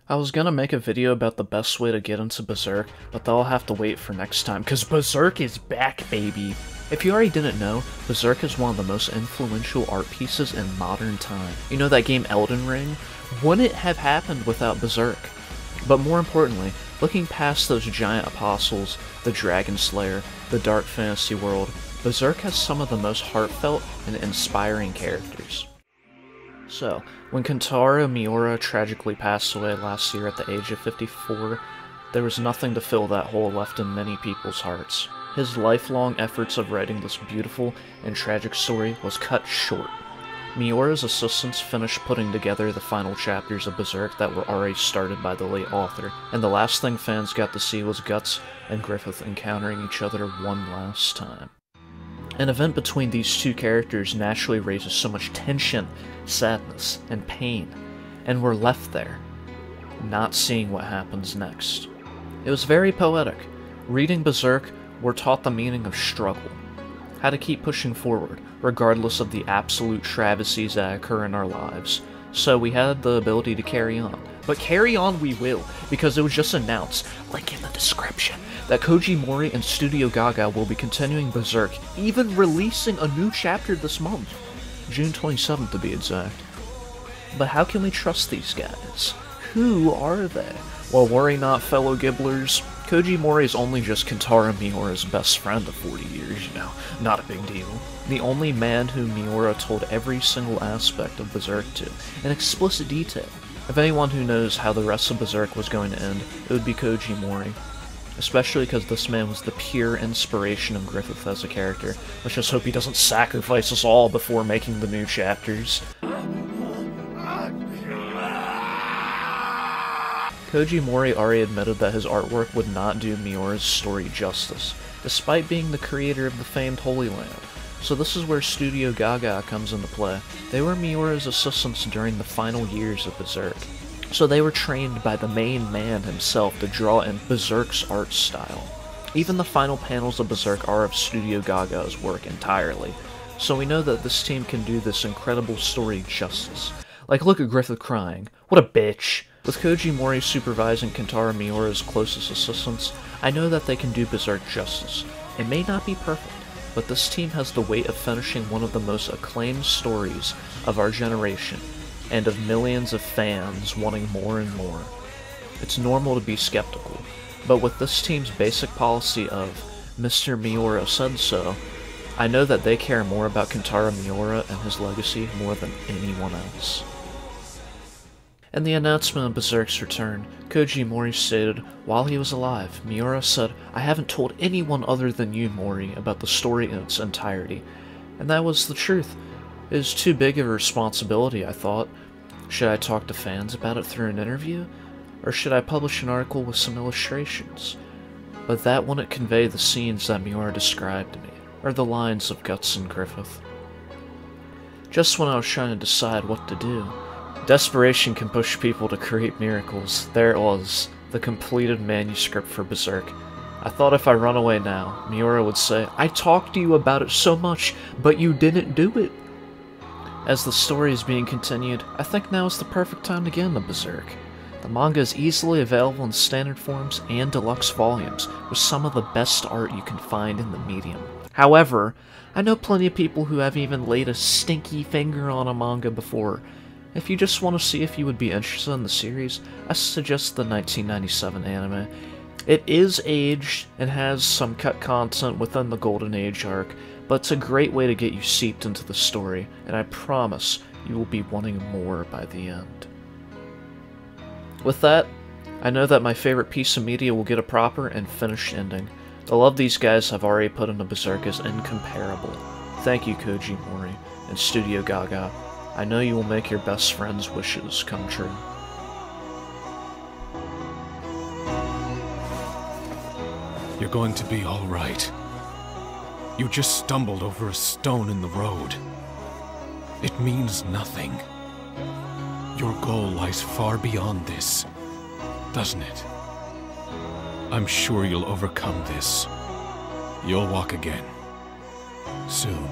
I was gonna make a video about the best way to get into Berserk, but that'll have to wait for next time, cause Berserk is back, baby! If you already didn't know, Berserk is one of the most influential art pieces in modern time. You know that game Elden Ring? Wouldn't it have happened without Berserk? But more importantly, looking past those giant apostles, the Dragon Slayer, the dark fantasy world, Berserk has some of the most heartfelt and inspiring characters. So, when Kentaro Miura tragically passed away last year at the age of 54, there was nothing to fill that hole left in many people's hearts. His lifelong efforts of writing this beautiful and tragic story was cut short. Miura's assistants finished putting together the final chapters of Berserk that were already started by the late author, and the last thing fans got to see was Guts and Griffith encountering each other one last time. An event between these two characters naturally raises so much tension, sadness, and pain, and we're left there, not seeing what happens next. It was very poetic. Reading Berserk, we're taught the meaning of struggle, how to keep pushing forward, regardless of the absolute travesties that occur in our lives. So we had the ability to carry on. But carry on we will, because it was just announced, link in the description, that Koji Mori and Studio Gaga will be continuing Berserk, even releasing a new chapter this month. June 27th to be exact. But how can we trust these guys? Who are they? Well, worry not, fellow Gibblers. Koji Mori is only just Kentaro Miura's best friend of 40 years, you know, not a big deal. The only man who Miura told every single aspect of Berserk to, in explicit detail. If anyone who knows how the rest of Berserk was going to end, it would be Koji Mori. Especially because this man was the pure inspiration of Griffith as a character. Let's just hope he doesn't sacrifice us all before making the new chapters. Koji Mori already admitted that his artwork would not do Miura's story justice, despite being the creator of the famed Holy Land. So this is where Studio Gaga comes into play. They were Miura's assistants during the final years of Berserk. So they were trained by the main man himself to draw in Berserk's art style. Even the final panels of Berserk are of Studio Gaga's work entirely. So we know that this team can do this incredible story justice. Like, look at Griffith crying. What a bitch! With Koji Mori supervising Kentaro Miura's closest assistants, I know that they can do Berserk justice. It may not be perfect, but this team has the weight of finishing one of the most acclaimed stories of our generation, and of millions of fans wanting more and more. It's normal to be skeptical, but with this team's basic policy of Mr. Miura said so, I know that they care more about Kentaro Miura and his legacy more than anyone else. In the announcement of Berserk's return, Koji Mori stated, while he was alive, Miura said, "I haven't told anyone other than you, Mori, about the story in its entirety." And that was the truth. It was too big of a responsibility, I thought. Should I talk to fans about it through an interview? Or should I publish an article with some illustrations? But that wouldn't convey the scenes that Miura described to me, or the lines of Guts and Griffith. Just when I was trying to decide what to do, desperation can push people to create miracles. There it was, the completed manuscript for Berserk. I thought if I run away now, Miura would say, "I talked to you about it so much, but you didn't do it." As the story is being continued, I think now is the perfect time to get into Berserk. The manga is easily available in standard forms and deluxe volumes, with some of the best art you can find in the medium. However, I know plenty of people who have even laid a stinky finger on a manga before. If you just want to see if you would be interested in the series, I suggest the 1997 anime. It is aged and has some cut content within the Golden Age arc, but it's a great way to get you seeped into the story, and I promise you will be wanting more by the end. With that, I know that my favorite piece of media will get a proper and finished ending. The love these guys have already put into Berserk is incomparable. Thank you, Koji Mori and Studio Gaga. I know you will make your best friend's wishes come true. You're going to be all right. You just stumbled over a stone in the road. It means nothing. Your goal lies far beyond this, doesn't it? I'm sure you'll overcome this. You'll walk again. Soon.